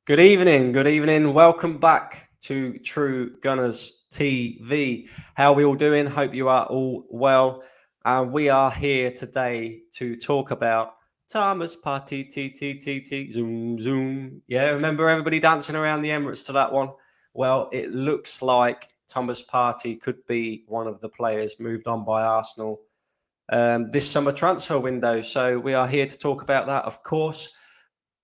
Good evening. Welcome back to True Gunners TV. How are we all doing? Hope you are all well. And we are here today to talk about Thomas Partey, zoom, zoom. Yeah, remember everybody dancing around the Emirates to that one? Well, it looks like Thomas Partey could be one of the players moved on by Arsenal this summer transfer window. So we are here to talk about that, of course.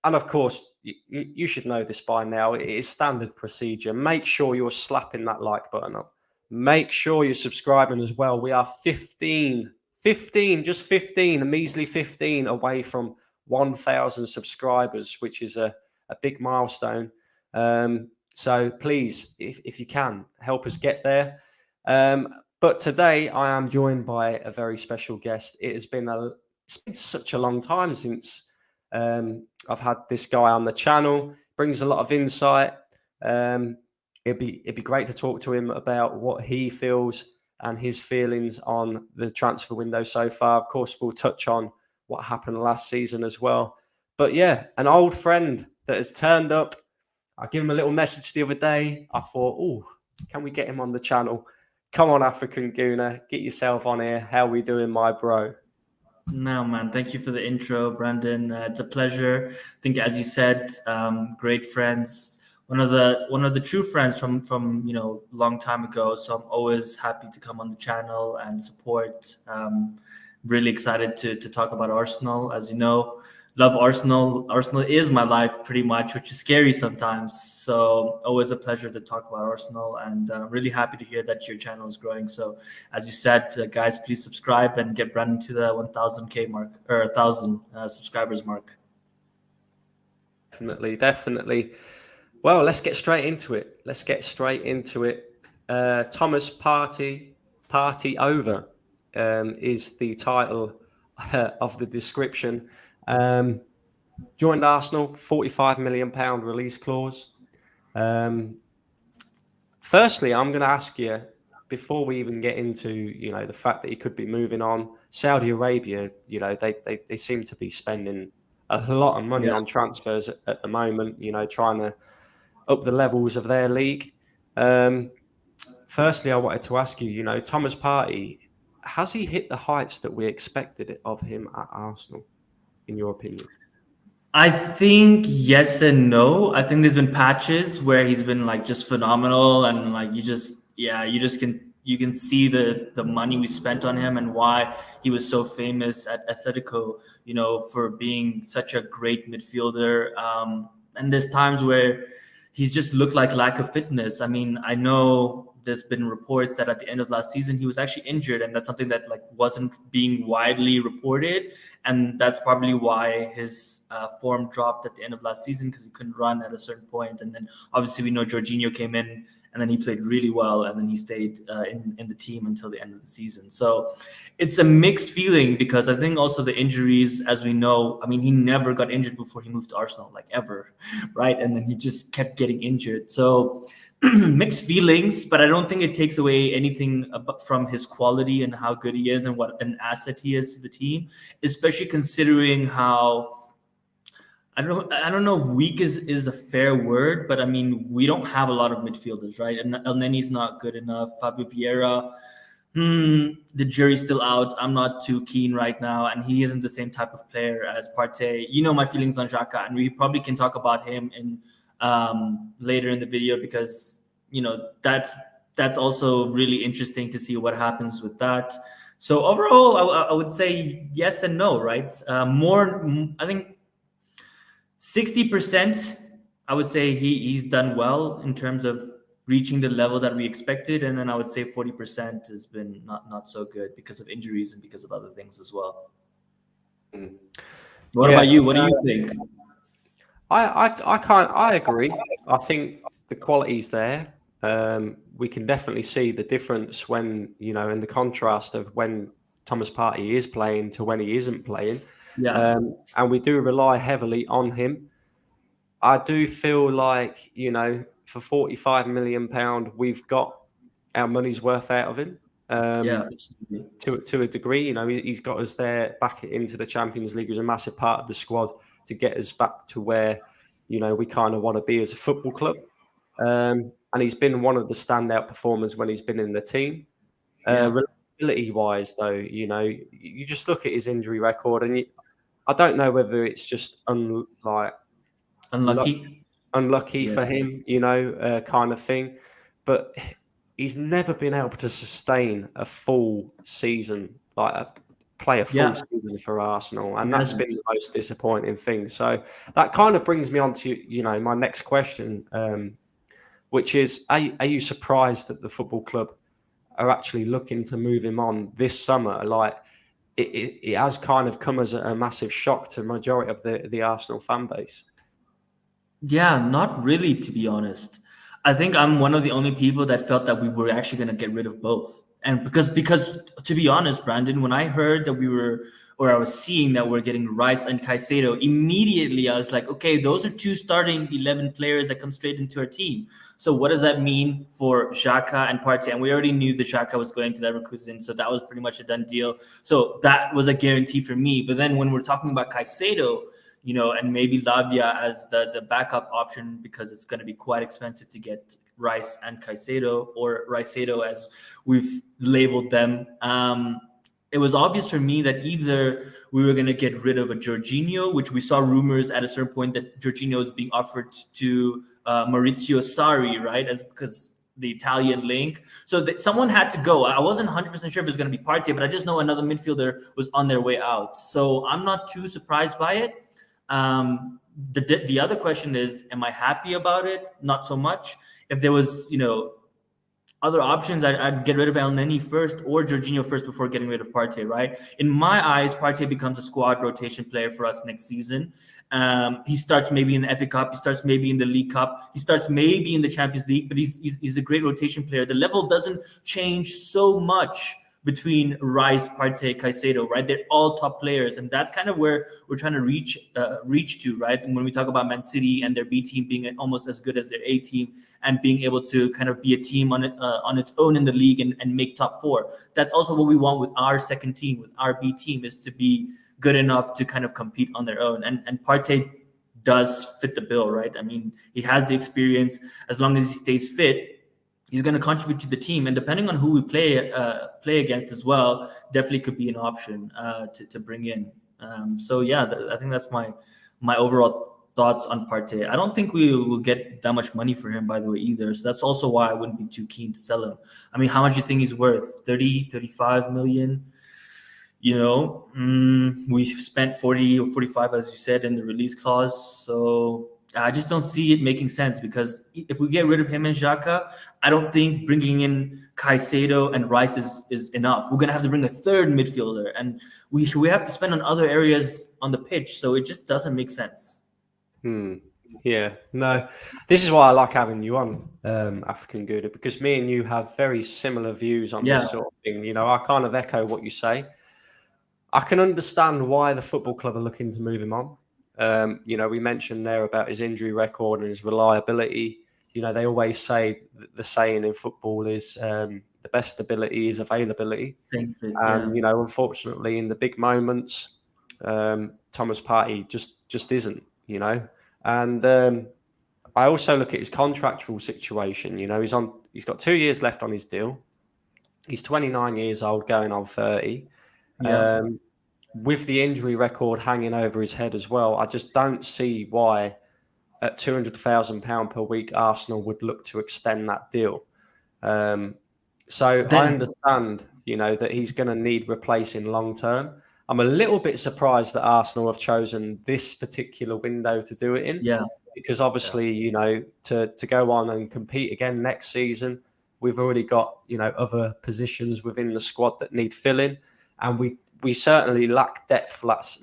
And of course, you should know this by now. It is standard procedure. Make sure you're slapping that like button up. Make sure you're subscribing as well. We are 15, just 15, a measly 15 away from 1,000 subscribers, which is a big milestone. So please, if you can, help us get there. But today I am joined by a very special guest. It's been such a long time since I've had this guy on the channel. Brings a lot of insight. It'd be great to talk to him about what he feels and his feelings on the transfer window so far. Of course, we'll touch on what happened last season as well. But yeah, an old friend that has turned up. I gave him a little message the other day. I thought, oh, can we get him on the channel? Come on, African Gooner, get yourself on here. How we doing, my bro? No, man. Thank you for the intro, Brandon. It's a pleasure. I think, as you said, great friends. One of the true friends from long time ago. So I'm always happy to come on the channel and support. Really excited to talk about Arsenal. As you know, love Arsenal. Arsenal is my life pretty much, which is scary sometimes. So always a pleasure to talk about Arsenal, and really happy to hear that your channel is growing. So as you said, guys, please subscribe and get Brandon to the 1,000K mark, or 1,000 subscribers mark. Definitely. Well, let's get straight into it. Thomas Partey over is the title of the description. Joined Arsenal, £45 million release clause. Firstly, I'm going to ask you, before we even get into the fact that he could be moving on, Saudi Arabia, they seem to be spending a lot of money on transfers at the moment. Trying to up the levels of their league. Firstly, I wanted to ask you, Thomas Partey, has he hit the heights that we expected of him at Arsenal, in your opinion? I think yes and no. I think there's been patches where he's been like just phenomenal, and like you can see the money we spent on him and why he was so famous at Atletico, for being such a great midfielder. And there's times where he's just looked like lack of fitness. I mean, I know there's been reports that at the end of last season he was actually injured, and that's something that wasn't being widely reported, and that's probably why his form dropped at the end of last season, because he couldn't run at a certain point. And then obviously we know Jorginho came in, and then he played really well, and then he stayed in the team until the end of the season. So it's a mixed feeling, because I think also the injuries, as we know, I mean, he never got injured before he moved to Arsenal, ever, right? And then he just kept getting injured. So mixed feelings, but I don't think it takes away anything from his quality and how good he is and what an asset he is to the team, especially considering how, I don't know if weak is a fair word, but I mean, we don't have a lot of midfielders, right? And El Neni's not good enough. Fabio Vieira, the jury's still out. I'm not too keen right now, and he isn't the same type of player as Partey. My feelings on Xhaka, and we probably can talk about him in later in the video, because that's also really interesting to see what happens with that. So overall, I would say yes and no, right? I think 60%, I would say he's done well in terms of reaching the level that we expected, and then I would say 40% has been not so good because of injuries and because of other things as well. What Yeah, about you? What do you think? I agree. I think the quality's there. We can definitely see the difference when, in the contrast of when Thomas Partey is playing to when he isn't playing. Yeah, And we do rely heavily on him. I do feel like, for £45 million, we've got our money's worth out of him. yeah, Um, absolutely. to a degree, he's got us there back into the Champions League. He was a massive part of the squad to get us back to where, we kind of want to be as a football club. And he's been one of the standout performers when he's been in the team. Yeah, Reliability wise, though, you just look at his injury record, and I don't know whether it's just luck, unlucky. unlucky Yeah, for him, kind of thing. But he's never been able to sustain a full season, play a full yeah, season for Arsenal, he and that's been hasn't. the most disappointing thing. So that kind of brings me on to my next question, which is: are you surprised that the football club are actually looking to move him on this summer? Like it has kind of come as a massive shock to the majority of the Arsenal fan base. Yeah, not really, to be honest. I think I'm one of the only people that felt that we were actually going to get rid of both. And because to be honest, Brandon, when I heard that we were, or I was seeing that we're getting Rice and Caicedo, immediately I was like, okay, those are two starting 11 players that come straight into our team. So what does that mean for Xhaka and Partey? And we already knew that Xhaka was going to Leverkusen, so that was pretty much a done deal. So that was a guarantee for me. But then when we're talking about Caicedo, and maybe Lavia as the backup option because it's going to be quite expensive to get Rice and Caicedo, or Ricedo as we've labeled them. It was obvious for me that either we were going to get rid of a Jorginho, which we saw rumors at a certain point that Jorginho was being offered to Maurizio Sarri, right? Because the Italian link. So that someone had to go. I wasn't 100% sure if it was going to be Partey, but I just know another midfielder was on their way out. So I'm not too surprised by it. The other question is, am I happy about it? Not so much. If there was, other options, I'd get rid of El Neni first or Jorginho first before getting rid of Partey, right? In my eyes, Partey becomes a squad rotation player for us next season. He starts maybe in the FA Cup. He starts maybe in the League Cup. He starts maybe in the Champions League, but he's a great rotation player. The level doesn't change so much between Rice, Partey, Caicedo, right? They're all top players, and that's kind of where we're trying to reach to, right? And when we talk about Man City and their B team being almost as good as their A team and being able to kind of be a team on its own in the league and make top four, that's also what we want with our second team, with our B team, is to be good enough to kind of compete on their own. And Partey does fit the bill, right? I mean, he has the experience. As long as he stays fit, he's going to contribute to the team, and depending on who we play against as well, definitely could be an option to bring in. So yeah, I think that's my overall thoughts on Partey. I don't think we will get that much money for him, by the way, either. So that's also why I wouldn't be too keen to sell him. I mean, how much do you think he's worth? 30, 35 million? We spent 40 or 45, as you said, in the release clause. So I just don't see it making sense, because if we get rid of him and Xhaka, I don't think bringing in Caicedo and Rice is enough. We're going to have to bring a third midfielder, and we have to spend on other areas on the pitch. So it just doesn't make sense. Yeah, no, this is why I like having you on, African Gouda, because me and you have very similar views on Yeah, this sort of thing. I kind of echo what you say. I can understand why the football club are looking to move him on. We mentioned there about his injury record and his reliability. They always say the saying in football is the best ability is availability. same fit. Yeah, And, unfortunately, in the big moments, Thomas Partey just isn't, And I also look at his contractual situation. He's got 2 years left on his deal. He's 29 years old, going on 30. yeah. With the injury record hanging over his head as well, I just don't see why at £200,000 per week Arsenal would look to extend that deal. So I Then understand, that he's going to need replacing long term. I'm a little bit surprised that Arsenal have chosen this particular window to do it in, yeah, because yeah, obviously, to go on and compete again next season, we've already got, other positions within the squad that need filling, and we certainly lacked depth last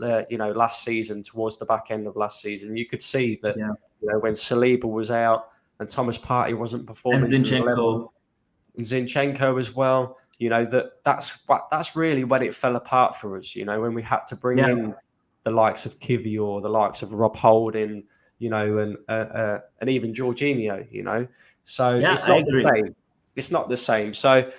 season. Towards the back end of last season, you could see that Yeah. when Saliba was out and Thomas Partey wasn't And performing to the level, Zinchenko. and Zinchenko as well. That's really when it fell apart for us. When we had to bring Yeah. in the likes of Kivior, the likes of Rob Holding, and even Jorginho. So Yeah, it's I not the agree. same. It's not the same. So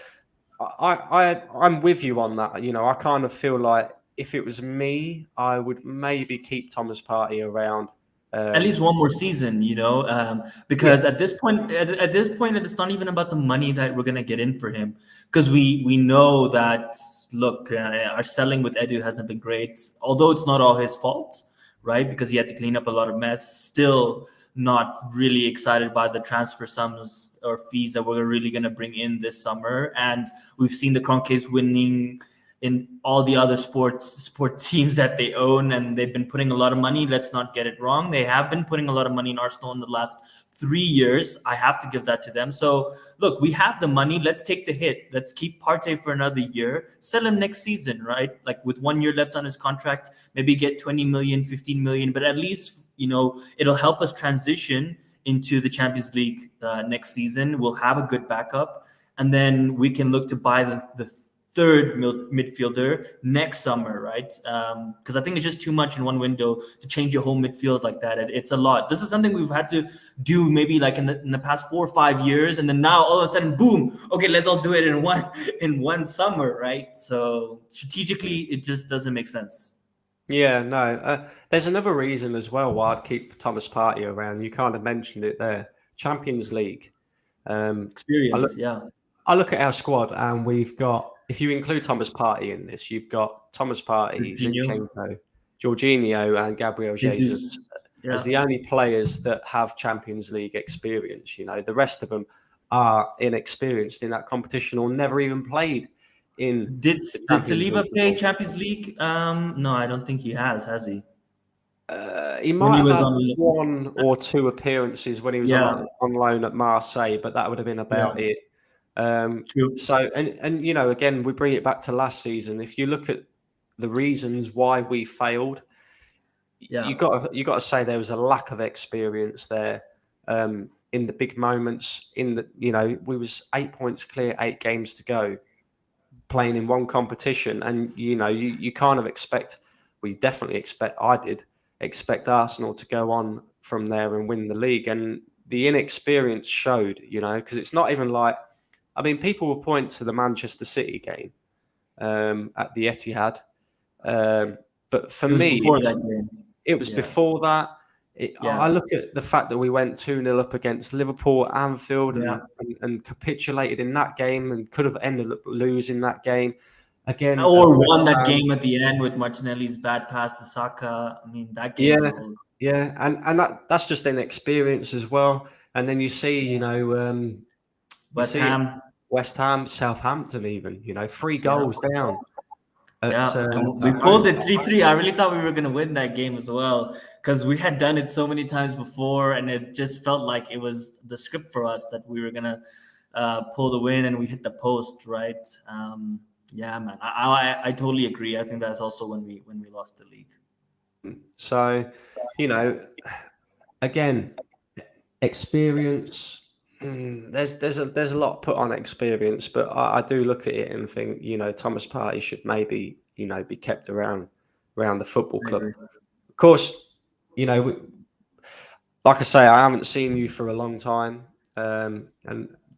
I'm with you on that. I kind of feel like if it was me, I would maybe keep Thomas Partey around. At least one more season, Yeah, because at this point, it's not even about the money that we're gonna get in for him, because we know that look, our selling with Edu hasn't been great, although it's not all his fault, right? Because he had to clean up a lot of mess. Still, not really excited by the transfer sums or fees that we're really gonna bring in this summer, and we've seen the Cronkies winning in all the other sport teams that they own, and they've been putting a lot of money. Let's not get it wrong, they have been putting a lot of money in Arsenal in the last 3 years. I have to give that to them. So look, we have the money, let's take the hit, let's keep Partey for another year, sell him next season, right? Like with 1 year left on his contract, maybe get 20 million, 15 million, but at least it'll help us transition into the Champions League next season. We'll have a good backup, and then we can look to buy the third midfielder next summer, right? Because I think it's just too much in one window to change your whole midfield like that. It's a lot. This is something we've had to do maybe like in the past 4 or 5 years, and then now all of a sudden, boom! Okay, let's all do it in one summer, right? So strategically, it just doesn't make sense. yeah, no. There's another reason as well why I'd keep Thomas Partey around. You kind of mentioned it there. Champions League. I look, Experience, yeah. I look at our squad, and we've got, if you include Thomas Partey in this, you've got Thomas Partey, Coutinho, Zinchenko, Jorginho, and Gabriel Jesus Jesus, as yeah. the only players that have Champions League experience. The rest of them are inexperienced in that competition or never even played in Did the did Champions Saliba League play before. Champions League? No, I don't think he has he? He When might he have was had on, one or two appearances when he was yeah, on loan at Marseille, but that would have been yeah, about it. Um, true, so, and again, we bring it back to last season. If you look at the reasons why we failed, yeah. you got to say there was a lack of experience there in the big moments. We was 8 points clear, 8 games to go, playing in one competition, and you kind of expect. We definitely expect. I did expect Arsenal to go on from there and win the league, and the inexperience showed. Because it's not even like. I mean, people will point to the Manchester City game at the Etihad, but for It was me, before that game. it was Yeah, before that. I yeah, look at the fact that we went 2-0 up against Liverpool at Anfield yeah. and capitulated in that game and could have ended up losing that game again at Or West won that Ham. game at the end with Martinelli's bad pass to Saka. I mean, that game's Yeah, old. yeah, and that's just inexperience as well. And then you see, Yeah. you West see Ham. West Ham, Southampton, even 3 goals Yeah. down Yeah, and we at home. pulled it 3-3. I really thought we were gonna win that game as well, because we had done it so many times before, and it just felt like it was the script for us that we were gonna pull the win, and we hit the post, right? Yeah, man, I totally agree. I think that's also when we lost the league. So, you know, again, experience. There's a lot put on experience, but I do look at it and think, Thomas Partey should maybe, be kept around the football I club. agree. Of course, like I say, I haven't seen you for a long time. And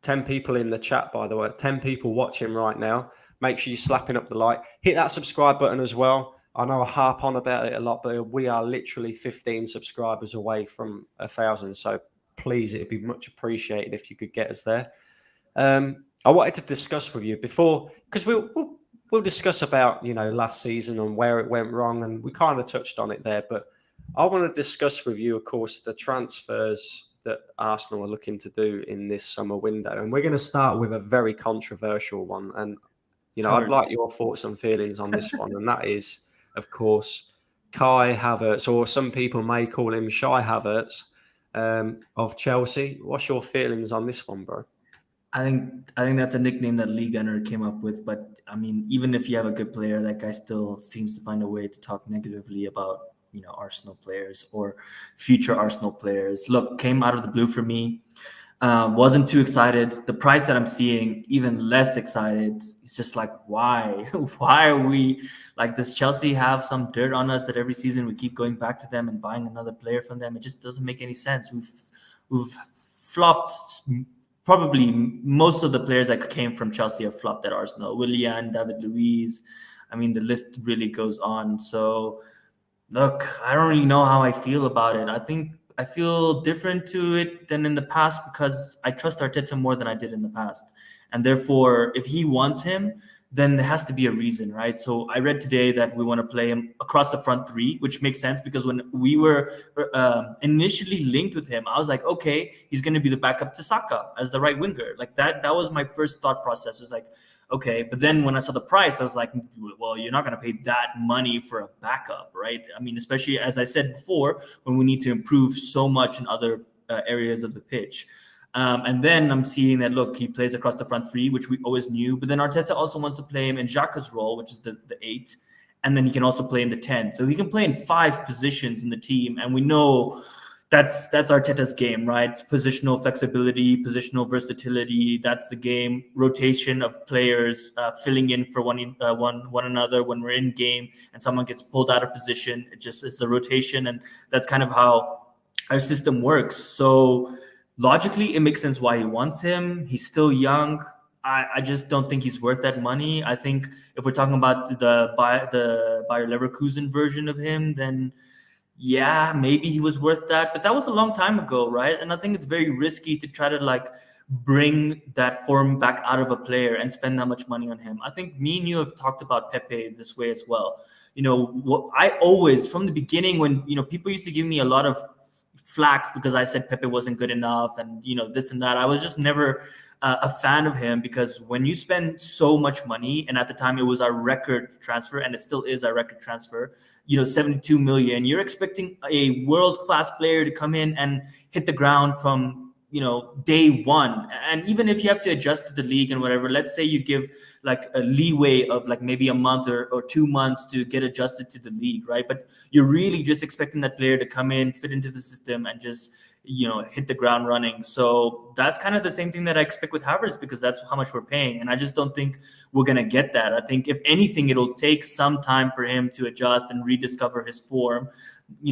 10 people in the chat, by the way, 10 people watching right now. Make sure you're slapping up the like. Hit that subscribe button as well. I know I harp on about it a lot, but we are literally 15 subscribers away from 1,000. So please, it'd be much appreciated if you could get us there. I wanted to discuss with you before, because we'll discuss about last season and where it went wrong, and we kind of touched on it there. But I want to discuss with you, of course, the transfers that Arsenal are looking to do in this summer window, and we're going to start with a very controversial one. And I'd like Havertz. your thoughts and feelings on this one, and that is, of course, Kai Havertz, or some people may call him Shy Havertz, of Chelsea. What's your feelings on this one, bro? I think that's a nickname that Lee Gunner came up with. But I mean, even if you have a good player, that guy still seems to find a way to talk negatively about Arsenal players or future Arsenal players. Look, came out of the blue for me. Wasn't too excited. The price that I'm seeing, even less excited. It's just like, why? Why are we like, does Chelsea have some dirt on us that every season we keep going back to them and buying another player from them? It just doesn't make any sense. We've flopped. Probably most of the players that came from Chelsea have flopped at Arsenal. Willian, David Luiz. I mean, the list really goes on. So look, I don't really know how I feel about it. I think I feel different to it than in the past because I trust Arteta more than I did in the past. And therefore, if he wants him, then there has to be a reason, right? So I read today that we want to play him across the front three, which makes sense because when we were initially linked with him, I was like, okay, he's going to be the backup to Saka as the right winger. Like that was my first thought process. It was like, okay, but then when I saw the price, I was like, well, you're not going to pay that money for a backup, right? I mean, especially as I said before, when we need to improve so much in other areas of the pitch. And then I'm seeing that, look, he plays across the front three, which we always knew. But then Arteta also wants to play him in Xhaka's role, which is the 8. And then he can also play in the 10. So he can play in 5 positions in the team. And we know that's Arteta's game, right? Positional flexibility, positional versatility. That's the game. Rotation of players, filling in for one another when we're in game and someone gets pulled out of position. It's a rotation. And that's kind of how our system works. So logically, it makes sense why he wants him. He's still young. I just don't think he's worth that money. I think if we're talking about the Bayer Leverkusen version of him, then yeah, maybe he was worth that. But that was a long time ago, right? And I think it's very risky to try to like bring that form back out of a player and spend that much money on him. I think me and you have talked about Pepe this way as well. I always, from the beginning, when people used to give me a lot of flack because I said Pepe wasn't good enough and this and that. I was just never a fan of him because when you spend so much money, and at the time it was our record transfer and it still is our record transfer, 72 million, you're expecting a world-class player to come in and hit the ground from day one. And even if you have to adjust to the league and whatever, let's say you give like a leeway of like maybe a month or 2 months to get adjusted to the league, right? But you're really just expecting that player to come in, fit into the system and just hit the ground running. So that's kind of the same thing that I expect with Havertz because that's how much we're paying. And I just don't think we're going to get that. I think if anything, it'll take some time for him to adjust and rediscover his form.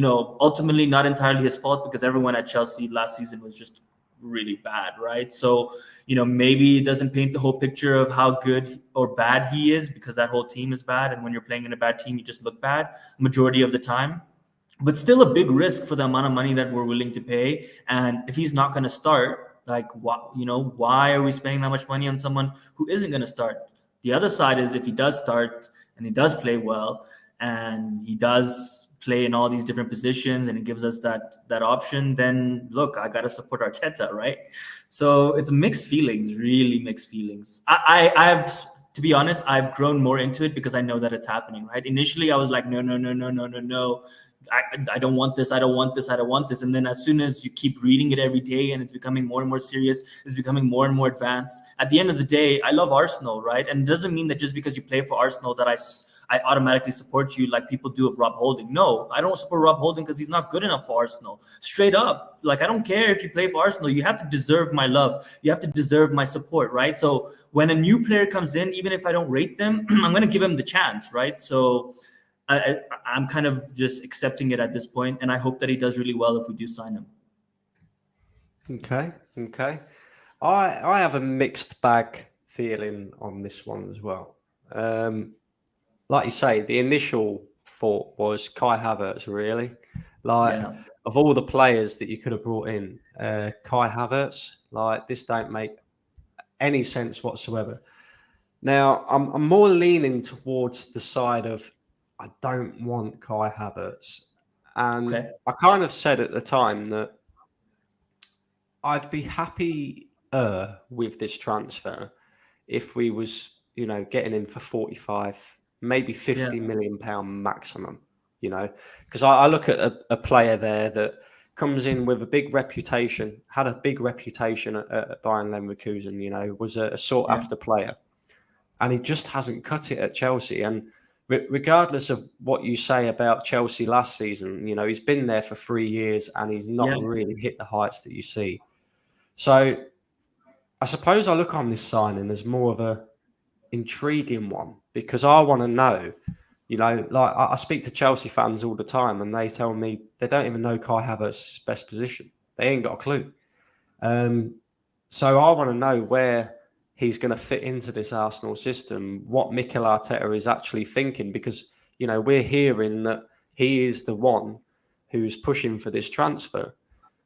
Ultimately not entirely his fault because everyone at Chelsea last season was just really bad, right? So maybe it doesn't paint the whole picture of how good or bad he is because that whole team is bad, and when you're playing in a bad team you just look bad majority of the time. But still a big risk for the amount of money that we're willing to pay. And if he's not going to start, like why are we spending that much money on someone who isn't going to start? The other side is if he does start and he does play well and he does play in all these different positions and it gives us that option, then look, I gotta support Arteta, right? So it's mixed feelings, really mixed feelings. I've to be honest, I've grown more into it because I know that it's happening, right? Initially I was like, no. I don't want this. I don't want this. I don't want this. And then as soon as you keep reading it every day and it's becoming more and more serious, it's becoming more and more advanced. At the end of the day, I love Arsenal, right? And it doesn't mean that just because you play for Arsenal that I automatically support you like people do of Rob Holding. No, I don't support Rob Holding because he's not good enough for Arsenal. Straight up. Like, I don't care if you play for Arsenal. You have to deserve my love. You have to deserve my support, right? So when a new player comes in, even if I don't rate them, I'm going to give him the chance, right? So I'm kind of just accepting it at this point, and I hope that he does really well if we do sign him. Okay. I have a mixed bag feeling on this one as well. Like you say, the initial thought was Kai Havertz, really. Of all the players that you could have brought in, Kai Havertz, like, this don't make any sense whatsoever. Now, I'm more leaning towards the side of I don't want Kai Havertz. And Okay. I kind of said at the time that I'd be happy with this transfer if we was, getting in for 45, maybe 50 million pound maximum, because I look at a player there that comes in with a big reputation, had a big reputation at Bayern Leverkusen, you know, was a sought Yeah. after player. And he just hasn't cut it at Chelsea. And regardless of what you say about Chelsea last season, you know, he's been there for 3 years and he's not Yeah. really hit the heights that you see. So I suppose I look on this signing as more of a intriguing one because I want to know, you know, like I speak to Chelsea fans all the time and they tell me they don't even know Kai Havertz's best position. They ain't got a clue. So I want to know where he's going to fit into this Arsenal system, what Mikel Arteta is actually thinking, because, you know, we're hearing that he is the one who's pushing for this transfer.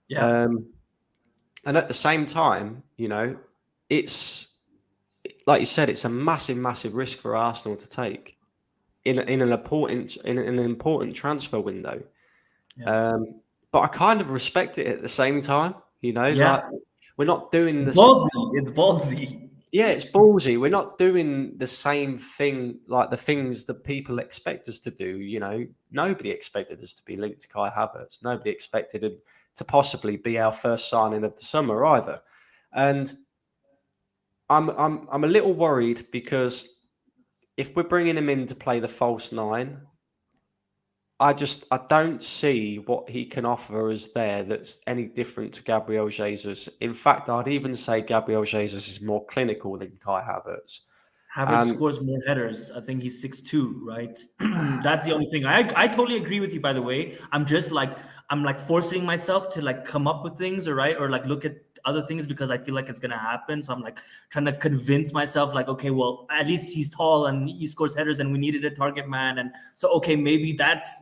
Yeah. And at the same time, you know, it's like you said, it's a massive, massive risk for Arsenal to take in an important transfer window. Yeah. But I kind of respect it at the same time. You know, Yeah. like we're not doing It's this. ballsy. It's ballsy. Yeah, it's ballsy. We're not doing the same thing, like the things that people expect us to do. You know, nobody expected us to be linked to Kai Havertz. Nobody expected him to possibly be our first signing of the summer either. And I'm a little worried because if we're bringing him in to play the false nine, I don't see what he can offer us there that's any different to Gabriel Jesus. In fact, I'd even say Gabriel Jesus is more clinical than Kai Havertz. Havertz And scores more headers. I think he's 6'2", right? That's the only thing. I totally agree with you, by the way. I'm like forcing myself to like come up with things, or right, or like look at other things because I feel like it's gonna happen. So I'm like trying to convince myself, like, okay, well, at least he's tall and he scores headers, and we needed a target man, and so okay, maybe that's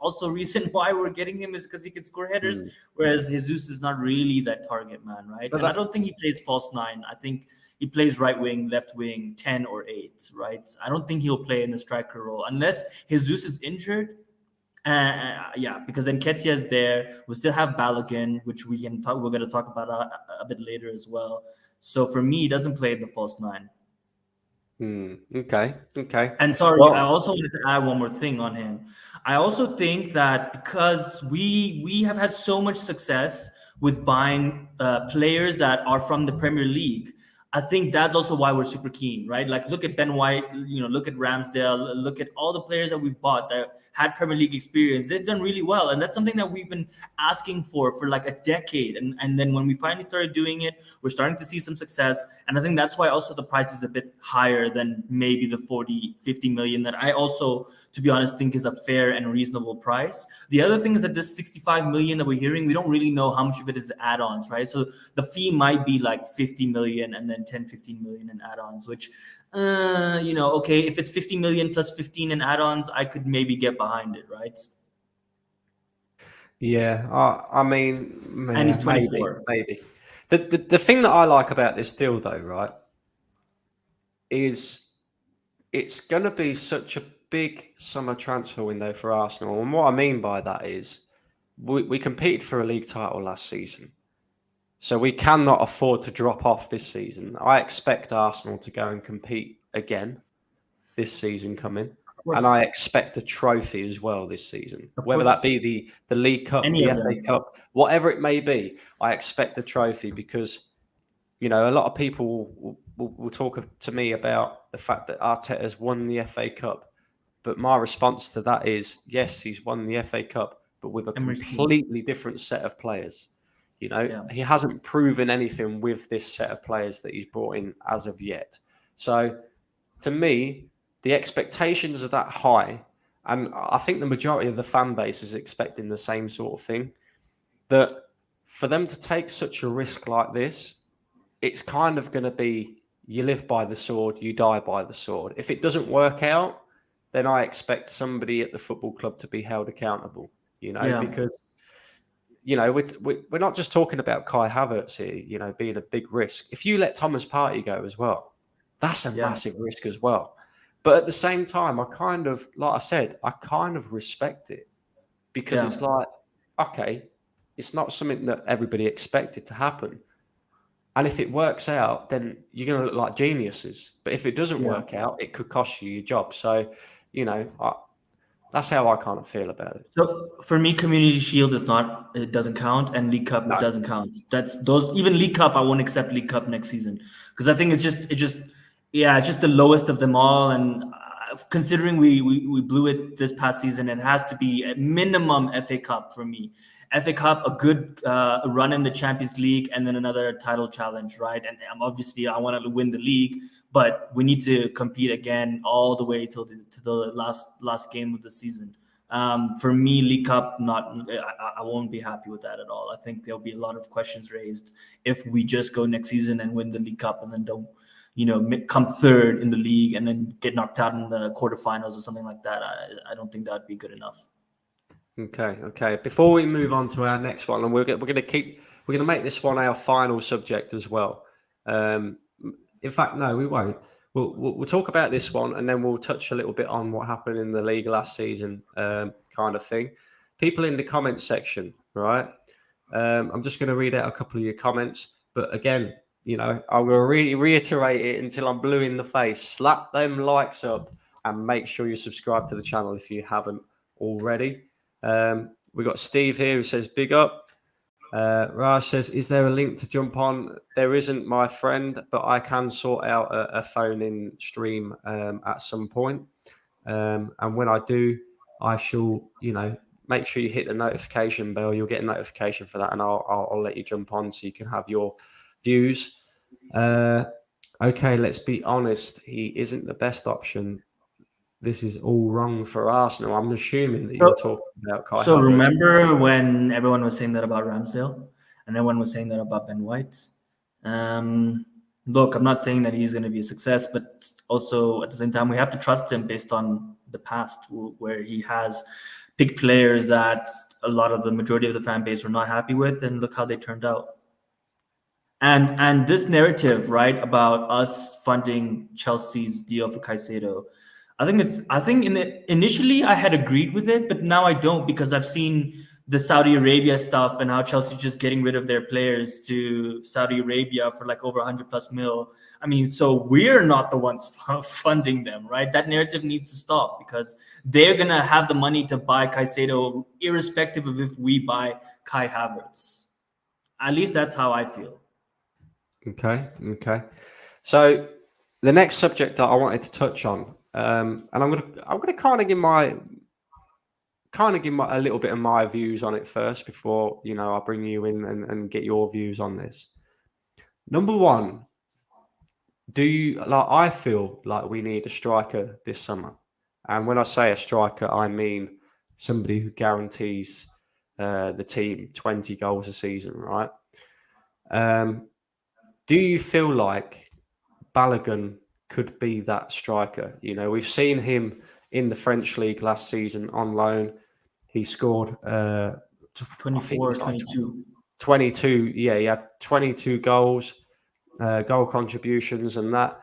also a reason why we're getting him is because he can score headers, whereas Jesus is not really that target man, right? but And I that, don't think he plays false nine. I think he plays right wing, left wing, 10 or 8, right? I don't think he'll play in a striker role unless Jesus is injured. Yeah, because then Ketia is there. We still have Balogun, which we're going to talk about a bit later as well. So for me, he doesn't play in the false nine. okay. And sorry, I Well, also wanted to add one more thing on him. I also think that because we have had so much success with buying players that are from the Premier League, I think that's also why we're super keen, right? Like, look at Ben White, you know, look at Ramsdale, look at all the players that we've bought that had Premier League experience. They've done really well, and that's something that we've been asking for like a decade. And then when we finally started doing it, we're starting to see some success. And I think that's why also the price is a bit higher than maybe the 40, 50 million that I also, to be honest, think is a fair and reasonable price. The other thing is that this 65 million that we're hearing, we don't really know how much of it is add-ons, right? So the fee might be like 50 million and then 10, 15 million in add-ons, which, you know, okay, if it's 50 million plus 15 in add-ons, I could maybe get behind it, right? yeah, I mean, And he's yeah, maybe. 24. The thing that I like about this deal, though, right, is it's going to be such a big summer transfer window for Arsenal. And what I mean by that is we competed for a league title last season. So we cannot afford to drop off this season. I expect Arsenal to go and compete again this season coming. Of And I course. expect a trophy as well this season, Of whether that course. be the League Cup, Any the of FA them. Cup, whatever it may be. I expect a trophy because, you know, a lot of people will talk to me about the fact that Arteta's won the FA Cup. But my response to that is, yes, he's won the FA Cup, but with a Emery's team. completely different set of players. You know, Yeah. he hasn't proven anything with this set of players that he's brought in as of yet. So to me, the expectations are that high. And I think the majority of the fan base is expecting the same sort of thing. That for them to take such a risk like this, it's kind of going to be you live by the sword, you die by the sword. If it doesn't work out, then I expect somebody at the football club to be held accountable, you know, Yeah. because, you know, we're not just talking about Kai Havertz here, you know, being a big risk. If you let Thomas Partey go as well, that's a Yeah. massive risk as well. But at the same time, I kind of, like I said, I kind of respect it because Yeah. it's like, okay, it's not something that everybody expected to happen. And if it works out, then you're going to look like geniuses. But if it doesn't Yeah. work out, it could cost you your job. So, you know, That's how I kind of feel about it. So for me, Community Shield it doesn't count, and League Cup No. doesn't count. That's those even League Cup, I won't accept League Cup next season because I think it's just the lowest of them all. And considering we blew it this past season, it has to be at minimum FA Cup for me. FA Cup, a good run in the Champions League, and then another title challenge, right? And obviously, I want to win the league, but we need to compete again all the way to the last game of the season. For me, League Cup, I won't be happy with that at all. I think there'll be a lot of questions raised if we just go next season and win the League Cup and then don't, come third in the league and then get knocked out in the quarterfinals or something like that. I don't think that'd be good enough. Okay. Before we move on to our next one, and we're going to make this one our final subject as well. In fact, no, we won't. We'll talk about this one, and then we'll touch a little bit on what happened in the league last season, kind of thing. People in the comments section, right? I'm just going to read out a couple of your comments, but again, I will reiterate it until I'm blue in the face. Slap them likes up, and make sure you subscribe to the channel if you haven't already. We got Steve here who says big up. Raj says, is there a link to jump on? There isn't, my friend, but I can sort out a phone-in stream at some point. And when I do, I shall, make sure you hit the notification bell. You'll get a notification for that, and I'll let you jump on so you can have your views. Okay, let's be honest. He isn't the best option. This is all wrong for Arsenal. I'm assuming that you're talking about Kai So Havertz. remember when everyone was saying that about Ramsdale and everyone was saying that about Ben White? Look, I'm not saying that he's going to be a success, but also at the same time, we have to trust him based on the past where he has picked players that a lot of the majority of the fan base were not happy with, and look how they turned out. And this narrative, right, about us funding Chelsea's deal for Caicedo, initially I had agreed with it, but now I don't, because I've seen the Saudi Arabia stuff and how Chelsea's just getting rid of their players to Saudi Arabia for like over 100+ mil. I mean, so we're not the ones funding them, right? That narrative needs to stop, because they're going to have the money to buy Caicedo irrespective of if we buy Kai Havertz. At least that's how I feel. Okay. So the next subject that I wanted to touch on, and I'm gonna kind of give a little bit of my views on it first before I bring you in and get your views on this. Number one, I feel like we need a striker this summer, and when I say a striker, I mean somebody who guarantees the team 20 goals a season, right? Do you feel like Balogun could be that striker? We've seen him in the French league last season on loan. He scored 24, 22. 22. Yeah, he had 22 goals, goal contributions, and that.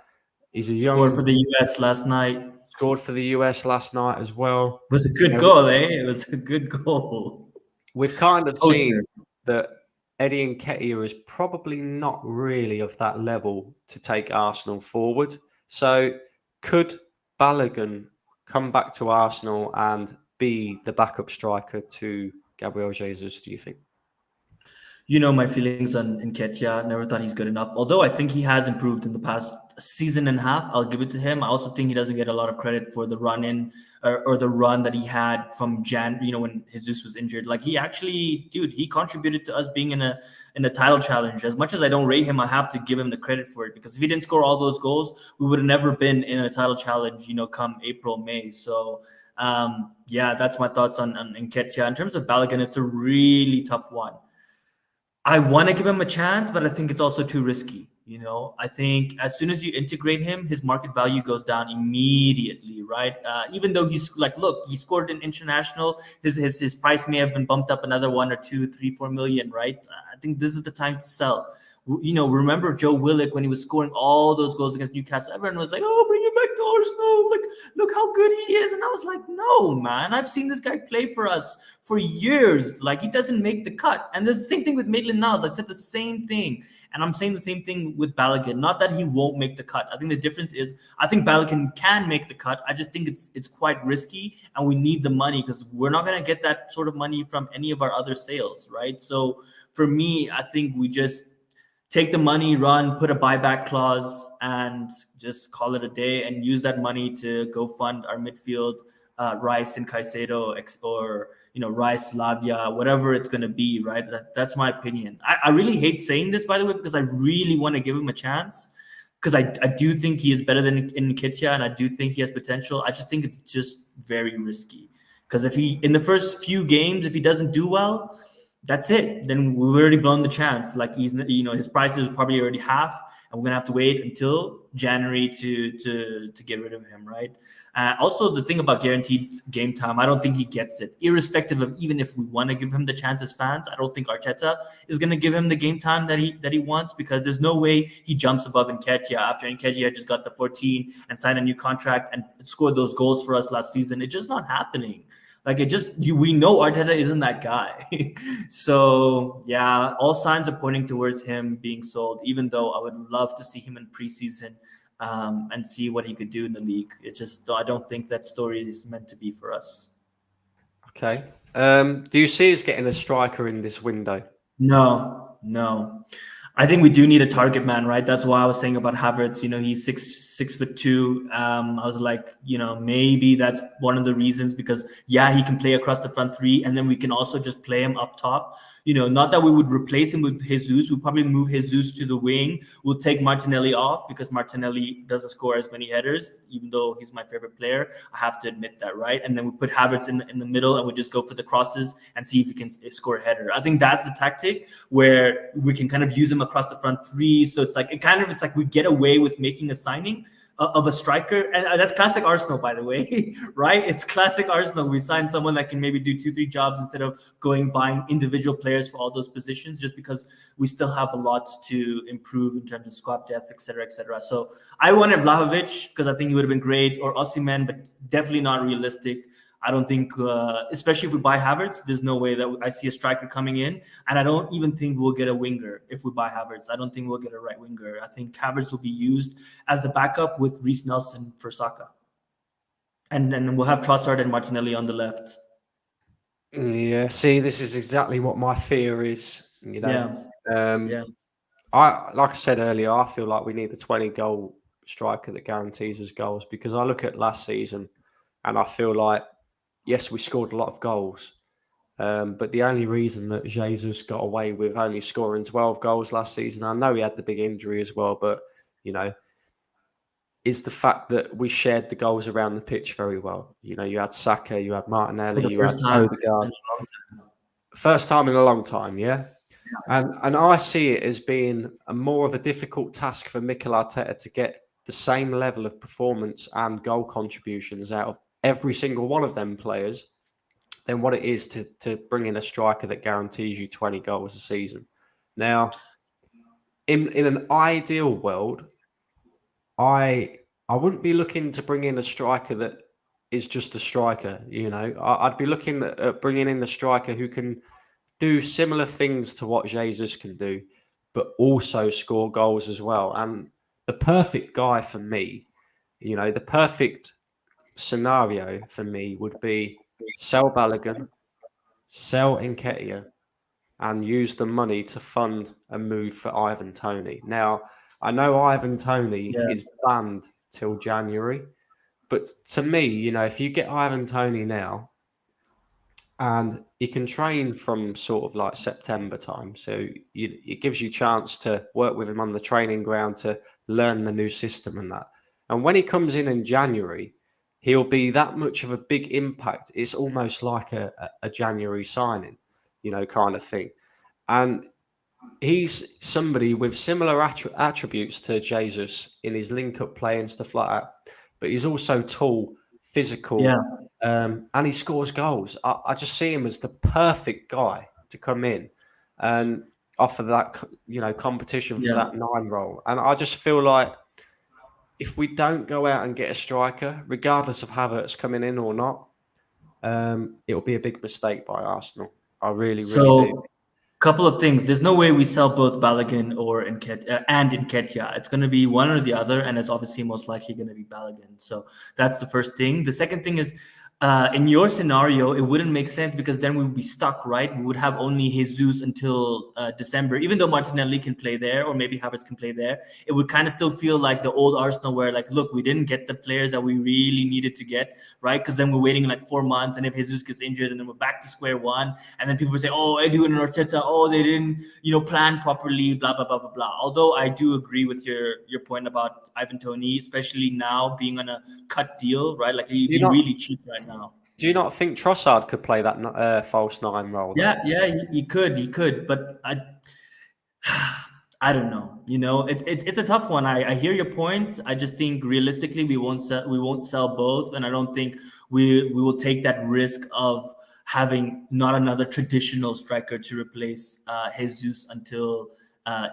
He's a young. Scored for the US last night. Scored for the US last night as well. It was a good goal, eh? It was a good goal. We've kind of seen that Eddie Nketiah is probably not really of that level to take Arsenal forward. So could Balogun come back to Arsenal and be the backup striker to Gabriel Jesus, do you think? You know my feelings on Nketiah. Never thought he's good enough. Although I think he has improved in the past season and a half. I'll give it to him. I also think he doesn't get a lot of credit for the run in or the run that he had from when Jesus was injured. Like he contributed to us being in a title challenge. As much as I don't rate him, I have to give him the credit for it, because if he didn't score all those goals, we would have never been in a title challenge, come April, May. So that's my thoughts on Nketiah. In terms of Balogun, it's a really tough one. I want to give him a chance, but I think it's also too risky. I think as soon as you integrate him, his market value goes down immediately, right? Even though he scored an international, his price may have been bumped up another 1 or 2, 3, 4 million, right? I think this is the time to sell. Remember Joe Willock when he was scoring all those goals against Newcastle? Everyone was like, "Oh, bring him back to Arsenal. Look how good he is. And I was like, no, man, I've seen this guy play for us for years. Like, he doesn't make the cut. And there's the same thing with Maitland-Niles. I said the same thing. And I'm saying the same thing with Balogun. Not that he won't make the cut. I think the difference is I think Balogun can make the cut. I just think it's quite risky, and we need the money because we're not going to get that sort of money from any of our other sales, right? So for me, I think we just take the money, run, put a buyback clause, and just call it a day and use that money to go fund our midfield, Rice and Caicedo, or Rice, Lavia, whatever it's going to be, right? That's my opinion. I really hate saying this, by the way, because I really want to give him a chance, because I do think he is better than Nketiah, and I do think he has potential. I just think it's just very risky, because if he, in the first few games, if he doesn't do well, that's it. Then we've already blown the chance. Like, he's, his price is probably already half, and we're gonna have to wait until January to get rid of him, right? Also, the thing about guaranteed game time, I don't think he gets it. Irrespective of even if we want to give him the chance as fans, I don't think Arteta is gonna give him the game time that he wants, because there's no way he jumps above Nketiah after Nketiah just got the 14 and signed a new contract and scored those goals for us last season. It's just not happening. Like, we know Arteta isn't that guy. So, yeah, all signs are pointing towards him being sold, even though I would love to see him in preseason and see what he could do in the league. It's just, I don't think that story is meant to be for us. Okay. Do you see us getting a striker in this window? No. I think we do need a target man, right? That's why I was saying about Havertz. He's 6'2". I was like, maybe that's one of the reasons, because he can play across the front three, and then we can also just play him up top. Not that we would replace him with Jesus. We'll probably move Jesus to the wing. We'll take Martinelli off, because Martinelli doesn't score as many headers, even though he's my favorite player. I have to admit that, right? And then we put Havertz in the middle, and we just go for the crosses and see if he can score a header. I think that's the tactic, where we can kind of use him across the front three. So it's like we get away with making a signing of a striker, and that's classic Arsenal, by the way. Right? It's classic Arsenal. We sign someone that can maybe do 2-3 jobs instead of buying individual players for all those positions, just because we still have a lot to improve in terms of squad depth, etc. So I wanted Vlahovic because I think he would have been great, or Osimhen, but definitely not realistic. I don't think, especially if we buy Havertz, there's no way that I see a striker coming in. And I don't even think we'll get a winger if we buy Havertz. I don't think we'll get a right winger. I think Havertz will be used as the backup with Reece Nelson for Saka. And then we'll have Trossard and Martinelli on the left. Yeah, see, this is exactly what my fear is. Like I said earlier, I feel like we need a 20-goal striker that guarantees us goals, because I look at last season and I feel like, yes, we scored a lot of goals, but the only reason that Jesus got away with only scoring 12 goals last season, I know he had the big injury as well, but, is the fact that we shared the goals around the pitch very well. You had Saka, you had Martinelli, you had Odegaard. First time in a long time, yeah? And I see it as being more of a difficult task for Mikel Arteta to get the same level of performance and goal contributions out of every single one of them players than what it is to bring in a striker that guarantees you 20 goals a season. Now, in an ideal world, I wouldn't be looking to bring in a striker that is just a striker. I'd be looking at bringing in a striker who can do similar things to what Jesus can do, but also score goals as well. And the perfect guy for me, the perfect scenario for me would be sell Balogun, sell Nketiah, and use the money to fund a move for Ivan Toney. Now, I know Ivan Toney is banned till January, but to me, if you get Ivan Toney now, and he can train from sort of like September time, so it gives you a chance to work with him on the training ground to learn the new system and that. And when he comes in January, he'll be that much of a big impact. It's almost like a January signing, kind of thing. And he's somebody with similar attributes to Jesus in his link-up play and stuff like that. But he's also tall, physical, and he scores goals. I just see him as the perfect guy to come in and offer that, competition for that 9 role. And I just feel like if we don't go out and get a striker, regardless of Havertz coming in or not, it'll be a big mistake by Arsenal. I really, really do. So, couple of things. There's no way we sell both Balogun or Nketiah. It's going to be one or the other, and it's obviously most likely going to be Balogun. So that's the first thing. The second thing is, in your scenario, it wouldn't make sense because then we would be stuck, right? We would have only Jesus until December, even though Martinelli can play there, or maybe Havertz can play there. It would kind of still feel like the old Arsenal where, like, look, we didn't get the players that we really needed to get, right? Because then we're waiting like 4 months, and if Jesus gets injured, and then we're back to square one. And then people would say, oh, Edu and Arteta, oh, they didn't, plan properly, blah, blah, blah, blah, blah. Although I do agree with your point about Ivan Toney, especially now being on a cut deal, right? Like, he'd be really cheap right now. Do you not think Trossard could play that false nine role? Yeah, he could, but I don't know. It's a tough one. I hear your point. I just think realistically we won't sell both, and I don't think we will take that risk of having not another traditional striker to replace Jesus until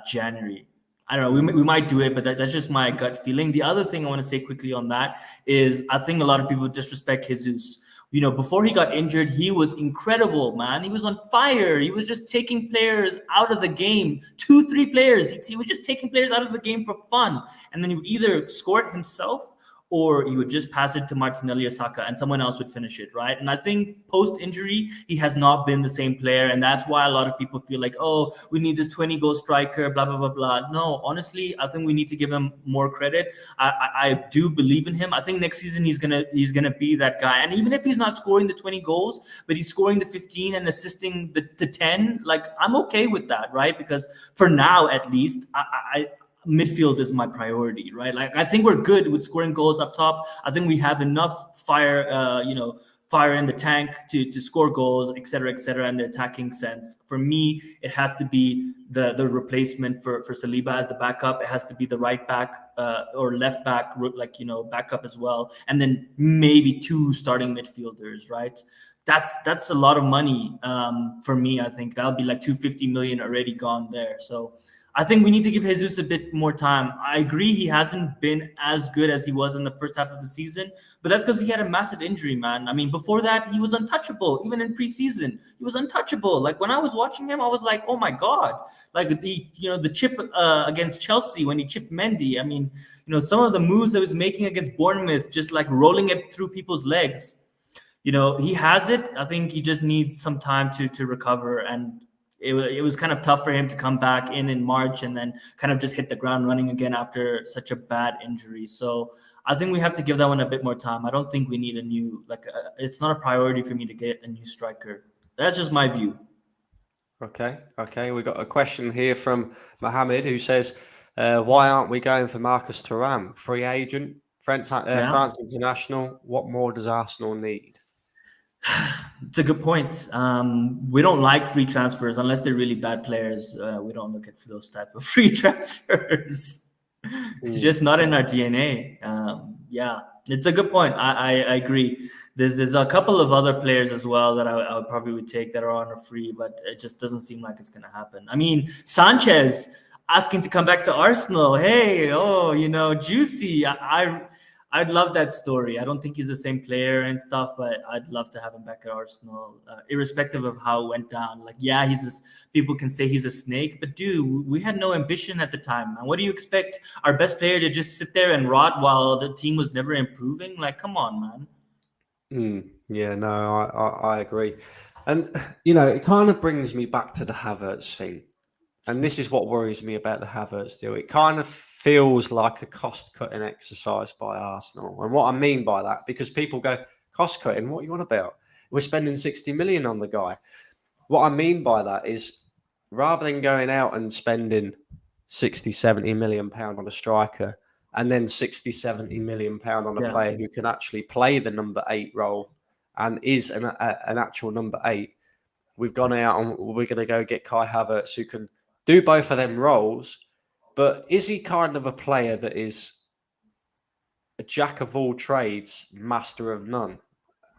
January. I don't know. We might do it, but that's just my gut feeling. The other thing I want to say quickly on that is I think a lot of people disrespect Jesus. Before he got injured, he was incredible, man. He was on fire. He was just taking players out of the game. 2-3 players. He was just taking players out of the game for fun. And then he would either score it himself or he would just pass it to Martinelli or Saka and someone else would finish it, right? And I think post-injury, he has not been the same player. And that's why a lot of people feel like, oh, we need this 20-goal striker, blah, blah, blah, blah. No, honestly, I think we need to give him more credit. I do believe in him. I think next season he's gonna be that guy. And even if he's not scoring the 20 goals, but he's scoring the 15 and assisting the 10, like, I'm okay with that, right? Because for now, at least, midfield is my priority, right? Like, I think we're good with scoring goals up top. I think we have enough fire in the tank to score goals, et cetera, in the attacking sense. For me, it has to be the replacement for Saliba as the backup. It has to be the right back or left back, backup as well. And then maybe 2 starting midfielders, right? That's a lot of money for me. I think that'll be like 250 million already gone there. So I think we need to give Jesus a bit more time. I agree he hasn't been as good as he was in the first half of the season, but that's because he had a massive injury, man. I mean, before that, he was untouchable. Even in preseason, he was untouchable. Like, when I was watching him, I was like, oh my God. Like, the chip against Chelsea when he chipped Mendy. I mean, some of the moves that he was making against Bournemouth, just like rolling it through people's legs. He has it. I think he just needs some time to recover, and it was kind of tough for him to come back in March and then kind of just hit the ground running again after such a bad injury. So I think we have to give that one a bit more time. I don't think we need a new, it's not a priority for me to get a new striker. That's just my view. Okay. We got a question here from Mohammed who says, why aren't we going for Marcus Thuram? Free agent, France international. What more does Arsenal need? It's a good point. We don't like free transfers unless they're really bad players. We don't look at those type of free transfers. It's just not in our DNA. Yeah, it's a good point. I agree. There's a couple of other players as well that I probably would take that are on a free, but it just doesn't seem like it's going to happen. I mean, Sanchez asking to come back to Arsenal. Hey, juicy. I'd love that story. I don't think he's the same player and stuff, but I'd love to have him back at Arsenal, irrespective of how it went down. Like, yeah, people can say he's a snake, but dude, we had no ambition at the time, man. What do you expect our best player to just sit there and rot while the team was never improving? Like, come on, man. Yeah, no, I agree. And, it kind of brings me back to the Havertz thing. And this is what worries me about the Havertz deal. It kind of feels like a cost-cutting exercise by Arsenal. And what I mean by that, because people go, cost-cutting, what are you on about? We're spending 60 million on the guy. What I mean by that is, rather than going out and spending 60, 70 million pound on a striker, and then 60, 70 million pound on a player who can actually play the number 8 role and is an actual number 8, we've gone out and we're going to go get Kai Havertz, who can do both of them roles, but is he kind of a player that is a jack of all trades, master of none?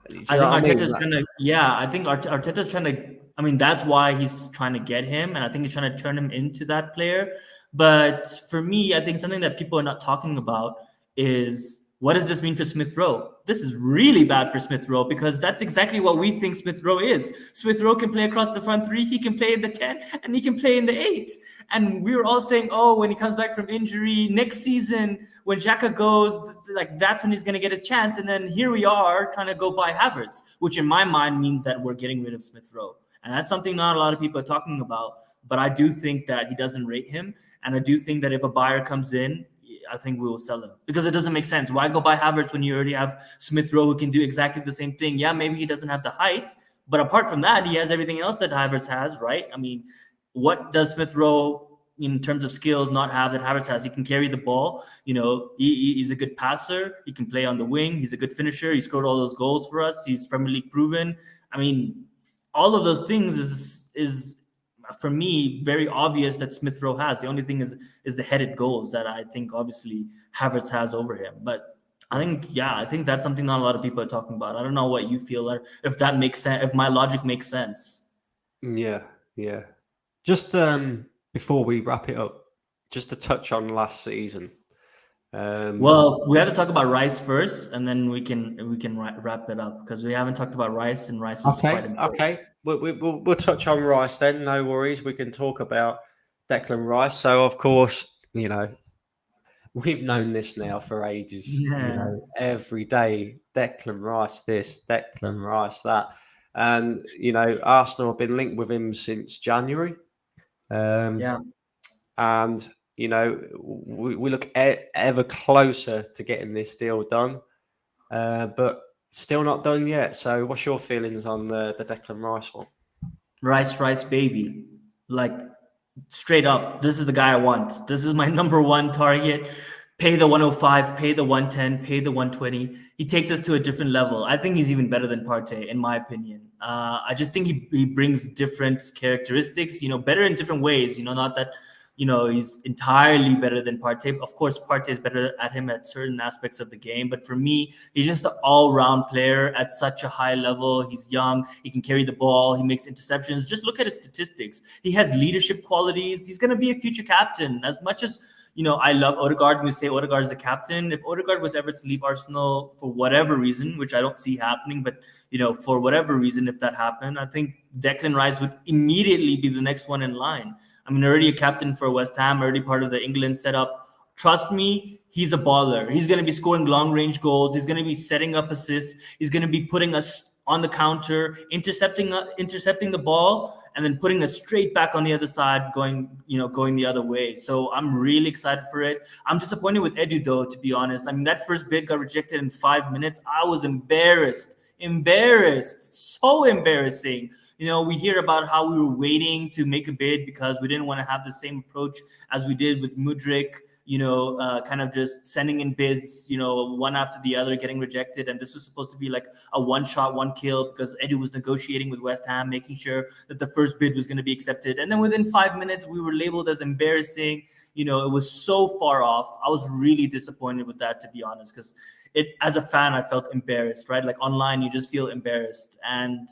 I think Arteta's trying to. I mean, that's why he's trying to get him, and I think he's trying to turn him into that player. But for me, I think something that people are not talking about is, what does this mean for Smith Rowe? This is really bad for Smith Rowe because that's exactly what we think Smith Rowe is. Smith Rowe can play across the front three, he can play in the 10, and he can play in the 8. And we were all saying, oh, when he comes back from injury next season, when Xhaka goes, like that's when he's going to get his chance. And then here we are trying to go buy Havertz, which in my mind means that we're getting rid of Smith Rowe. And that's something not a lot of people are talking about. But I do think that he doesn't rate him. And I do think that if a buyer comes in, I think we will sell him because it doesn't make sense. Why go buy Havertz when you already have Smith Rowe who can do exactly the same thing? Yeah, maybe he doesn't have the height, but apart from that, he has everything else that Havertz has, right? I mean, what does Smith Rowe in terms of skills not have that Havertz has? He can carry the ball. You know, he's a good passer. He can play on the wing. He's a good finisher. He scored all those goals for us. He's Premier League proven. I mean, all of those things is for me very obvious that Smith Rowe has. The only thing is the headed goals that I think obviously Havertz has over him. But I think that's something not a lot of people are talking about. I don't know what you feel or if that makes sense, if my logic makes sense. Yeah. Just before we wrap it up, just to touch on last season. Well, we have to talk about Rice first, and then we can wrap it up because we haven't talked about Rice, and Rice is quite important. Okay. We'll touch on Rice then. No worries. We can talk about Declan Rice. So, of course, you know, we've known this now for ages. Yeah. You know, every day, Declan Rice this, Declan Rice that. And, you know, Arsenal have been linked with him since January. Yeah. And, you know, we look ever closer to getting this deal done. But still not done yet. So what's your feelings on the Declan Rice one? Rice, baby. Like, straight up, this is the guy I want. This is my number one target. Pay the 105, pay the 110, pay the 120. He takes us to a different level. I think he's even better than Partey, in my opinion. I just think he brings different characteristics, you know, better in different ways. You know, not that, you know, he's entirely better than Partey. Of course, Partey is better at him at certain aspects of the game. But for me, he's just an all-round player at such a high level. He's young. He can carry the ball. He makes interceptions. Just look at his statistics. He has leadership qualities. He's going to be a future captain. As much as, you know, I love Odegaard, and we say Odegaard is the captain. If Odegaard was ever to leave Arsenal for whatever reason, which I don't see happening, but, you know, for whatever reason, if that happened, I think Declan Rice would immediately be the next one in line. I mean, already a captain for West Ham, already part of the England setup. Trust me, he's a baller. He's going to be scoring long-range goals. He's going to be setting up assists. He's going to be putting us on the counter, intercepting the ball, and then putting us straight back on the other side, going the other way. So I'm really excited for it. I'm disappointed with Edu, though, to be honest. I mean, that first bid got rejected in 5 minutes. I was embarrassed, so embarrassing. You know, we hear about how we were waiting to make a bid because we didn't want to have the same approach as we did with Mudryk, you know, kind of just sending in bids, you know, one after the other, getting rejected. And this was supposed to be like a one shot, one kill because Edu was negotiating with West Ham, making sure that the first bid was going to be accepted. And then within 5 minutes, we were labeled as embarrassing. You know, it was so far off. I was really disappointed with that, to be honest, because as a fan, I felt embarrassed, right? Like online, you just feel embarrassed. And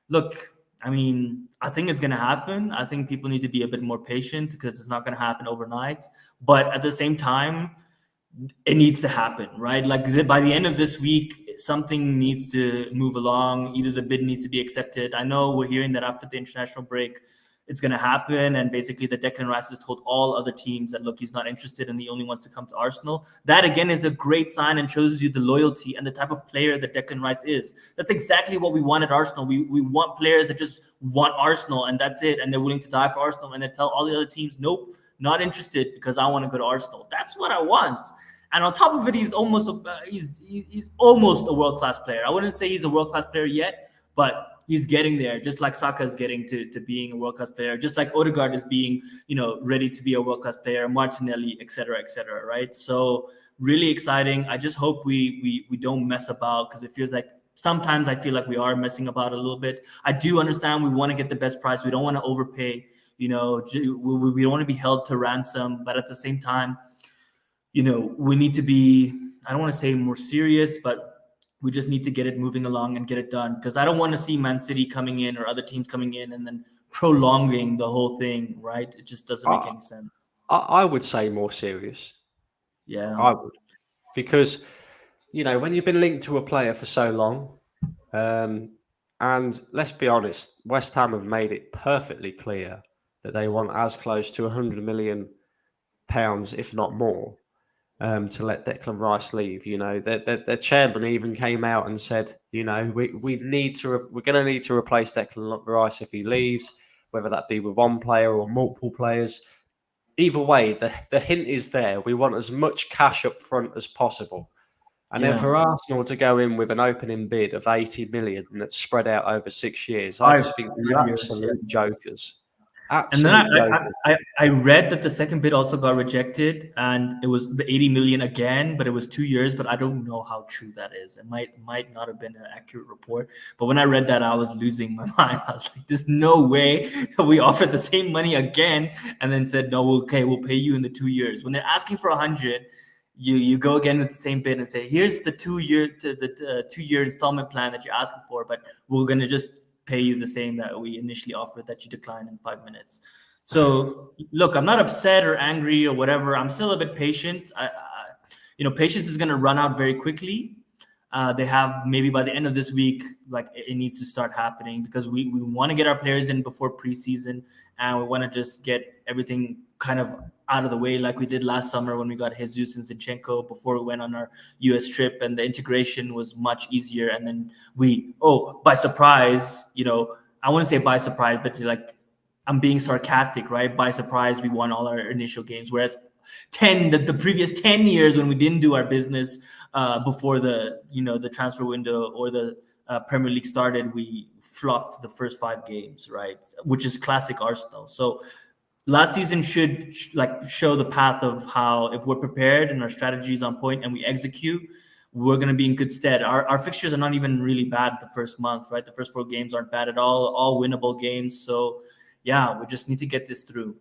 look, I mean, I think it's going to happen. I think people need to be a bit more patient because it's not going to happen overnight. But at the same time, it needs to happen, right? Like by the end of this week, something needs to move along. Either the bid needs to be accepted. I know we're hearing that after the international break, it's going to happen. And basically the Declan Rice has told all other teams that, look, he's not interested and he only wants to come to Arsenal. That, again, is a great sign and shows you the loyalty and the type of player that Declan Rice is. That's exactly what we want at Arsenal. We want players that just want Arsenal and that's it. And they're willing to die for Arsenal. And they tell all the other teams, nope, not interested because I want to go to Arsenal. That's what I want. And on top of it, he's almost a world-class player. I wouldn't say he's a world-class player yet, but he's getting there, just like Saka is getting to being a world-class player, just like Odegaard is being, you know, ready to be a world-class player, Martinelli, et cetera, right? So really exciting. I just hope we don't mess about because it feels like sometimes I feel like we are messing about a little bit. I do understand we want to get the best price. We don't want to overpay, you know, we don't want to be held to ransom, but at the same time, you know, we need to be, I don't want to say more serious, but we just need to get it moving along and get it done because I don't want to see Man City coming in or other teams coming in and then prolonging the whole thing, right? It just doesn't make any sense. I would say more serious. Yeah. I would. because when you've been linked to a player for so long, and let's be honest, West Ham have made it perfectly clear that they want as close to £100 million, if not more, to let Declan Rice leave. Their chairman even came out and said, we're going to need to replace Declan Rice if he leaves, whether that be with one player or multiple players. Either way, the hint is there. We want as much cash up front as possible. And then for Arsenal to go in with an opening bid of 80 million that's spread out over 6 years, I just think they're absolute jokers. And then I read that the second bid also got rejected, and it was the 80 million again, but it was 2 years. But I don't know how true that is. It might not have been an accurate report. But when I read that, I was losing my mind. I was like, "There's no way that we offered the same money again, and then said no, we'll pay you in the 2 years." When they're asking for 100, you go again with the same bid and say, "Here's the 2-year installment plan that you're asking for, but we're gonna just pay you the same that we initially offered that you declined in 5 minutes." So look, I'm not upset or angry or whatever. I'm still a bit patient. Patience is going to run out very quickly. They have maybe by the end of this week, like it needs to start happening, because we want to get our players in before preseason, and we want to just get everything kind of out of the way like we did last summer when we got Jesus and Zinchenko before we went on our US trip, and the integration was much easier. And then by surprise, I wouldn't say by surprise, but like I'm being sarcastic, right? By surprise, we won all our initial games, whereas the previous 10 years when we didn't do our business before the transfer window or the Premier League started, we flopped the first 5 games, right? Which is classic Arsenal. So last season should show the path of how, if we're prepared and our strategy is on point and we execute, we're going to be in good stead. Our fixtures are not even really bad the first month, right? The first 4 games aren't bad at all winnable games. So yeah, we just need to get this through.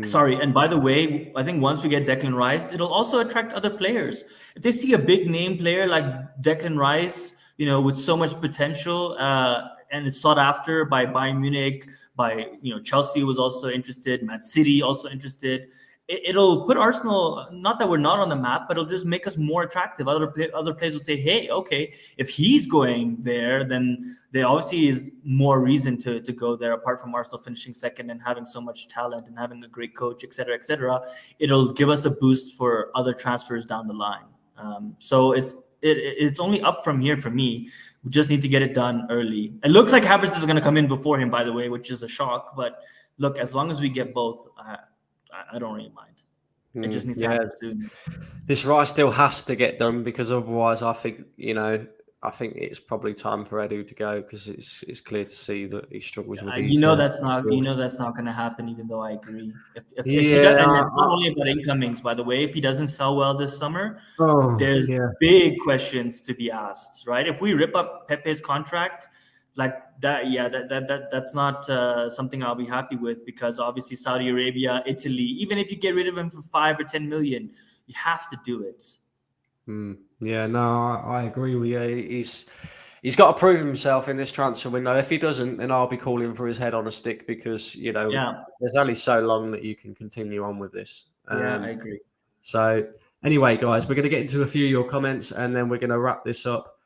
Sorry, and by the way, I think once we get Declan Rice, it'll also attract other players. If they see a big name player like Declan Rice, with so much potential, and is sought after by Bayern Munich, by Chelsea was also interested, Man City also interested. It'll put Arsenal, not that we're not on the map, but it'll just make us more attractive. Other players will say, "Hey, okay, if he's going there, then there obviously is more reason to go there." Apart from Arsenal finishing second and having so much talent and having a great coach, etc., etc., it'll give us a boost for other transfers down the line. So it's only up from here for me. We just need to get it done early. It looks like Havertz is going to come in before him, by the way, which is a shock. But look, as long as we get both, I don't really mind. It just needs to happen soon. This Rice deal has to get done, because otherwise, I think it's probably time for Edu to go, because it's clear to see that he struggles with these. That's not going to happen. Even though I agree, if he does, and it's not only about incomings, by the way. If he doesn't sell well this summer, there's big questions to be asked, right? If we rip up Pepe's contract like that, that's not something I'll be happy with, because obviously Saudi Arabia, Italy, even if you get rid of him for 5 or 10 million, you have to do it. Yeah, no, I agree with you. He's got to prove himself in this transfer window. If he doesn't, then I'll be calling for his head on a stick, because there's only so long that you can continue on with this. I agree. So anyway, guys, we're going to get into a few of your comments, and then we're going to wrap this up.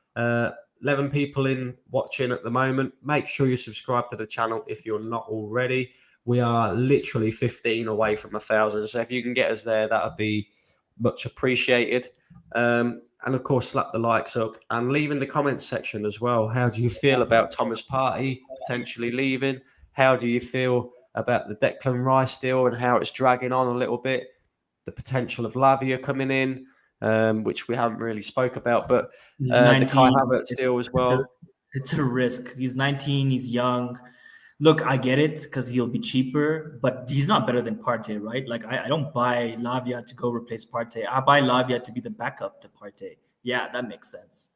11 people watching at the moment. Make sure you subscribe to the channel if you're not already. We are literally 15 away from 1,000. So if you can get us there, that would be much appreciated. And of course, slap the likes up and leave in the comments section as well. How do you feel about Thomas Partey potentially leaving? How do you feel about the Declan Rice deal and how it's dragging on a little bit? The potential of Lavia coming in, which we haven't really spoke about, but the Kai Havertz deal as well. It's a risk. He's 19. He's young. Look, I get it, because he'll be cheaper, but he's not better than Partey, right? Like, I don't buy Lavia to go replace Partey. I buy Lavia to be the backup to Partey. Yeah, that makes sense.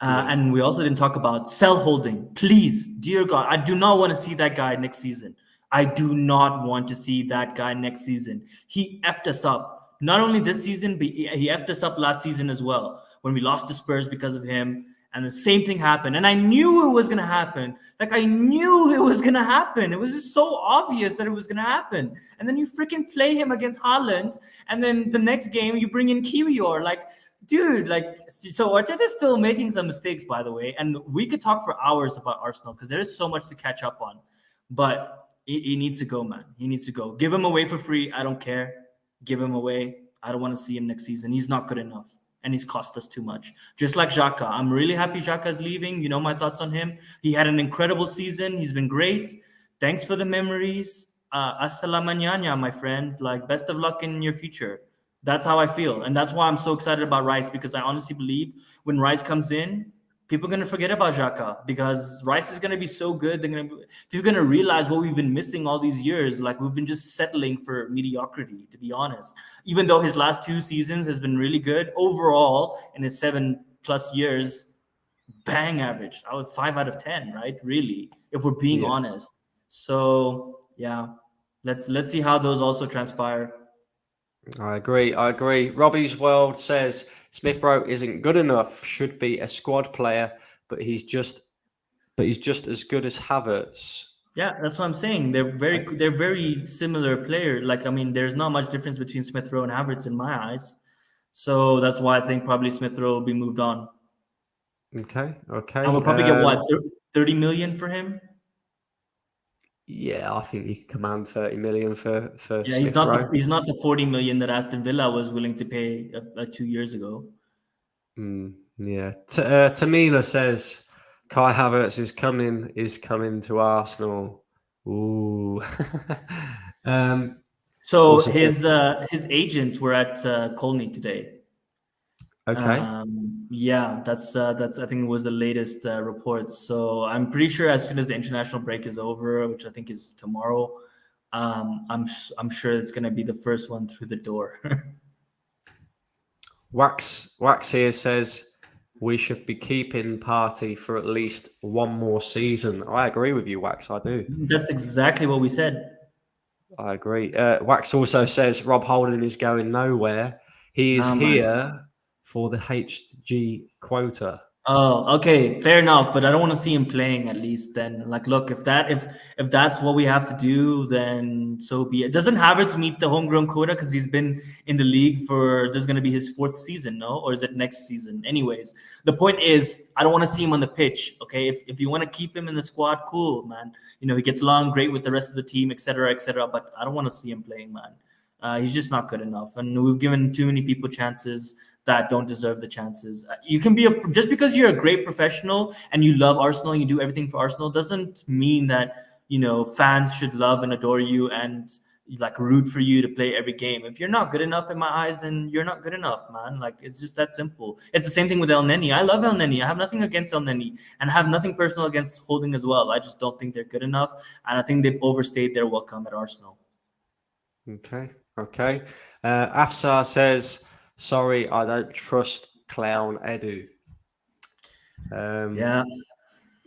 And we also didn't talk about sell holding. Please, dear God, I do not want to see that guy next season. I do not want to see that guy next season. He effed us up. Not only this season, but he effed us up last season as well, when we lost to Spurs because of him. And the same thing happened. And I knew it was going to happen. Like, I knew it was going to happen. It was just so obvious that it was going to happen. And then you freaking play him against Haaland. And then the next game, you bring in Kiwior. Like, dude, like, so Arteta's still making some mistakes, by the way. And we could talk for hours about Arsenal because there is so much to catch up on. But he needs to go, man. He needs to go. Give him away for free. I don't care. Give him away. I don't want to see him next season. He's not good enough. And he's cost us too much. Just like Xhaka. I'm really happy Xhaka is leaving. You know my thoughts on him. He had an incredible season. He's been great. Thanks for the memories. Hasta la mañana, my friend. Like, best of luck in your future. That's how I feel. And that's why I'm so excited about Rice, because I honestly believe when Rice comes in, people are going to forget about Xhaka because Rice is going to be so good. People are going to realize what we've been missing all these years. Like, we've been just settling for mediocrity, to be honest. Even though his last 2 seasons has been really good, overall, in his 7+ years, bang average. I was 5 out of 10, right? Really, if we're being honest. So, yeah, let's see how those also transpire. I agree. Robbie's World says Smith Rowe isn't good enough. Should be a squad player, but he's just as good as Havertz. Yeah, that's what I'm saying. They're very similar player. Like, I mean, there's not much difference between Smith Rowe and Havertz in my eyes. So that's why I think probably Smith Rowe will be moved on. Okay. And we'll probably get what, 30 million for him? Yeah, I think you could command 30 million for Yeah, Smith he's not the 40 million that Aston Villa was willing to pay 2 years ago. Yeah. Tamila says Kai Havertz is coming to Arsenal. Ooh. So his agents were at Colney today. Okay. Yeah, that's I think it was the latest report. So I'm pretty sure as soon as the international break is over, which I think is tomorrow, I'm sure it's going to be the first one through the door. Wax here says we should be keeping Partey for at least one more season. I agree with you, Wax. I do. That's exactly what we said. I agree. Wax also says Rob Holding is going nowhere. He is here for the HG quota. Oh, okay, fair enough. But I don't want to see him playing at least. Then, like, look, if that's what we have to do, then so be it. Doesn't Havertz meet the homegrown quota because he's been in the league for? This is going to be his 4th season, no? Or is it next season? Anyways, the point is, I don't want to see him on the pitch. Okay, if you want to keep him in the squad, cool, man. You know, he gets along great with the rest of the team, etc., etc. But I don't want to see him playing, man. He's just not good enough, and we've given too many people chances that don't deserve the chances. You can be just because you're a great professional and you love Arsenal and you do everything for Arsenal doesn't mean that, you know, fans should love and adore you and like root for you to play every game. If you're not good enough in my eyes, then you're not good enough, man. Like, it's just that simple. It's the same thing with El Neni. I love El Neni. I have nothing against El Neni and have nothing personal against Holding as well. I just don't think they're good enough, and I think they've overstayed their welcome at Arsenal. Okay. Afsar says, sorry, I don't trust Clown Edu.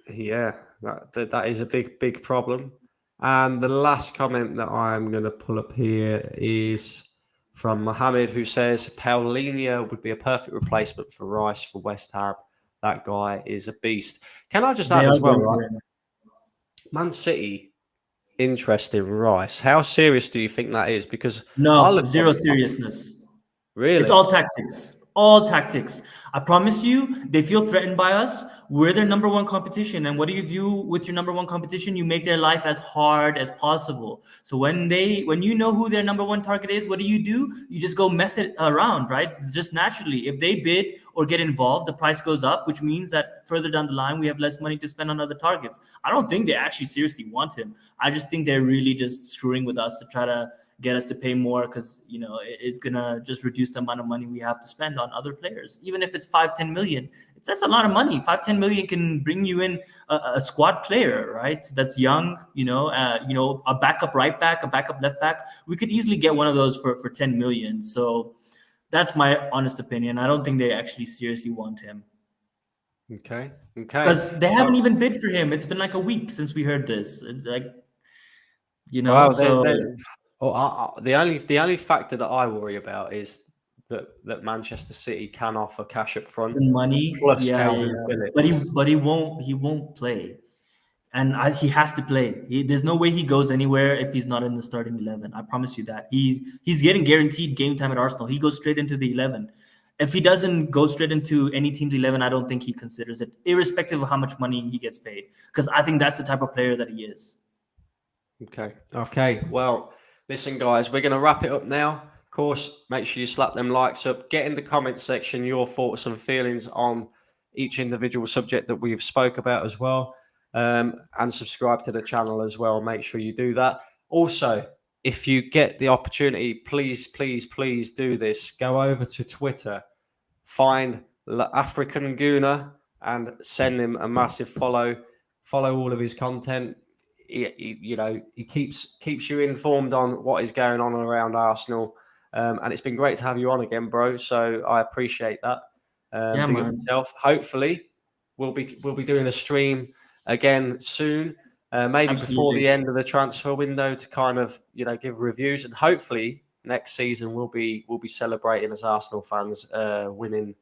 Yeah, that is a big problem. And the last comment that I'm going to pull up here is from Mohammed, who says Paulinho would be a perfect replacement for Rice for West Ham. That guy is a beast. Can I just add as well, right? Man City interest in Rice. How serious do you think that is? Because zero seriousness. Really? It's all tactics. All tactics. I promise you, they feel threatened by us. We're their number one competition. And what do you do with your number one competition? You make their life as hard as possible. So when you know who their number one target is, what do? You just go mess it around, right? Just naturally. If they bid or get involved, the price goes up, which means that further down the line, we have less money to spend on other targets. I don't think they actually seriously want him. I just think they're really just screwing with us to try to get us to pay more because, you know, it's going to just reduce the amount of money we have to spend on other players. Even if it's 5-10 million, that's a lot of money. 5-10 million can bring you in a squad player, right? That's young, a backup right back, a backup left back. We could easily get one of those for 10 million. So that's my honest opinion. I don't think they actually seriously want him. Okay. Because they haven't even bid for him. It's been like a week since we heard this. It's like, the only factor that I worry about is that Manchester City can offer cash up front, The money, plus yeah, yeah, Calvin yeah. But Phillips. he won't play, and he has to play. There's no way he goes anywhere if he's not in the starting 11. I promise you that. He's getting guaranteed game time at Arsenal. He goes straight into the 11. If he doesn't go straight into any team's 11, I don't think he considers it, irrespective of how much money he gets paid, because I think that's the type of player that he is. Okay. Well, listen, guys, we're going to wrap it up now. Of course, make sure you slap them likes up. Get in the comments section your thoughts and feelings on each individual subject that we've spoke about as well, and subscribe to the channel as well. Make sure you do that. Also, if you get the opportunity, please, please, please do this. Go over to Twitter, find African Guna, and send him a massive follow. Follow all of his content. He keeps you informed on what is going on around Arsenal, and it's been great to have you on again, bro. So I appreciate that. Yeah, Big up man. yourself. Hopefully, we'll be doing a stream again soon, maybe before the Absolutely. end of the transfer window, to kind of give reviews, and hopefully next season we'll be celebrating as Arsenal fans, winning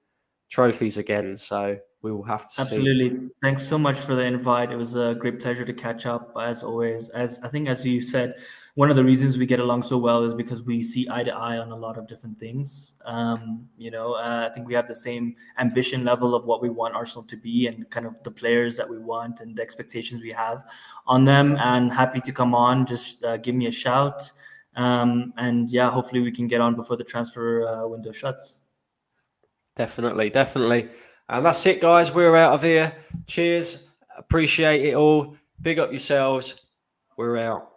trophies again. So we will have to see. Absolutely. Thanks so much for the invite. It was a great pleasure to catch up as always. As I think, as you said, one of the reasons we get along so well is because we see eye to eye on a lot of different things. I think we have the same ambition level of what we want Arsenal to be, and kind of the players that we want and the expectations we have on them. And happy to come on. Just give me a shout. And yeah, hopefully we can get on before the transfer window shuts. Definitely. And that's it, guys. We're out of here. Cheers. Appreciate it all. Big up yourselves. We're out.